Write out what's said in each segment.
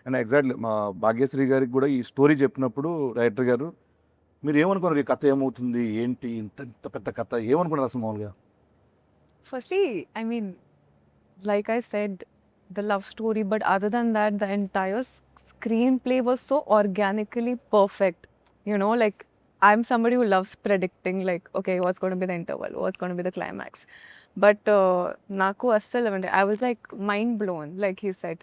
And exactly మా భాగ్యశ్రీ గారికి కూడా ఈ స్టోరీ చెప్పినప్పుడు డైరెక్టర్ గారు మీరు ఏమనుకున్నారు, ఈ కథ ఏమవుతుంది ఏంటి, ఇంత ఇంత పెద్ద కథ ఏమనుకున్నారు అసలు మామూలుగా? Firstly, I mean, like I said, the love story, but other than that, the entire screenplay was so organically perfect. You know, like I'm somebody who loves predicting, like, okay, what's going to be the interval, what's going to be the climax. But Naku Assal, I was like mind blown. Like he said,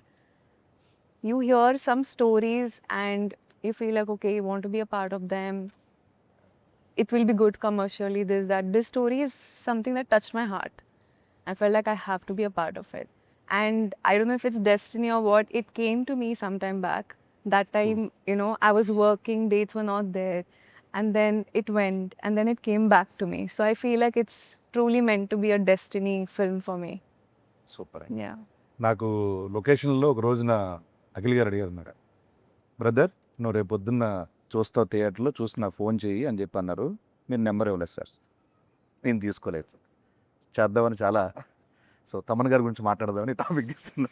you hear some stories and you feel like, okay, you want to be a part of them. It will be good commercially, this, that. This story is something that touched my heart. I felt like I have to be a part of it. And I don't know if it's destiny or what, it came to me sometime back. That time, you know, I was working, dates were not there. And then it went, and then it came back to me. So I feel like it's truly meant to be a destiny film for me. Super. Yeah. నాకు లొకేషన్లో ఒక రోజున అఖిల్ గారు అడిగారు అన్నారు, brother నువ్వు రేపు పొద్దున్న చూస్తావు థియేటర్లో, చూసి నాకు ఫోన్ చేయి అని చెప్పి అన్నారు. మీరు నెంబర్ ఇవ్వలేదు సార్. నేను తీసుకోలేదు సార్. చేద్దామని చాలా, సో తమన్ గారి గురించి మాట్లాడదామని టాపిక్ తీసుకున్నా.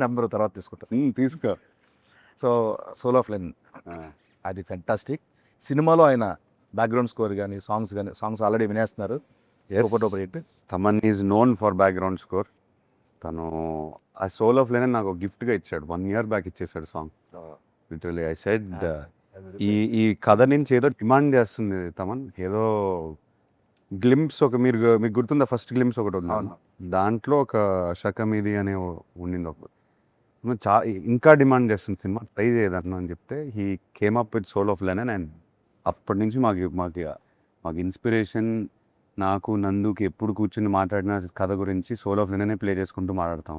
నెంబర్ తర్వాత తీసుకుంటా. తీసుకో. సో సోల్ ఆఫ్ లెన్ అది ఫెంటాస్టిక్. సినిమాలో ఆయన బ్యాక్గ్రౌండ్ స్కోర్ కానీ సాంగ్స్ ఆల్రెడీ వినేస్తున్నారు. Thaman is known for background score. తను ఆ సోల్ ఆఫ్ లెన్ నాకు గిఫ్ట్గా ఇచ్చాడు, 1 year బ్యాక్ ఇచ్చేసాడు సాంగ్. లిటరలీ ఐ సెడ్ ఈ కథ నుంచి ఏదో డిమాండ్ చేస్తుంది తమన్, ఏదో గ్లింప్స్ ఒక మీకు గుర్తుందా ఫస్ట్ గ్లింప్స్ ఒకటి ఉంది, దాంట్లో ఒక శకమిది అనే ఉండింది ఒక ఇంకా డిమాండ్ చేస్తుంది సినిమా, ట్రై చేయదన్న అని చెప్తే he came up with soul of Lennon. And అప్పటి నుంచి మాకు ఇన్స్పిరేషన్. నాకు నందుకి ఎప్పుడు కూర్చుని మాట్లాడిన కథ గురించి సోల్ ఆఫ్ లెననే ప్లే చేసుకుంటూ మాట్లాడతాం.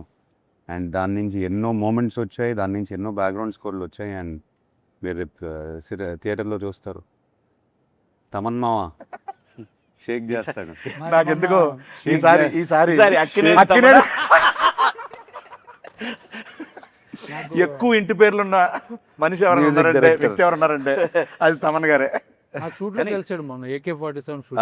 అండ్ దాని నుంచి ఎన్నో మూమెంట్స్ వచ్చాయి, దాని నుంచి ఎన్నో బ్యాక్గ్రౌండ్ స్కోర్లు వచ్చాయి. అండ్ మీరు థియేటర్లో చూస్తారు. తమన్ మావా షేక్ చేస్తాడు. నాకెందుకో ఈసారి ఎక్కువ ఇంటి పేర్లున్న మనిషి ఎవరైనా ఉన్నారంటే, వ్యక్తి ఎవరున్నారంటే అది తమన్ గారే. ఆ షూట్లో కలిసాడు మొన్న AK-47 షూట్.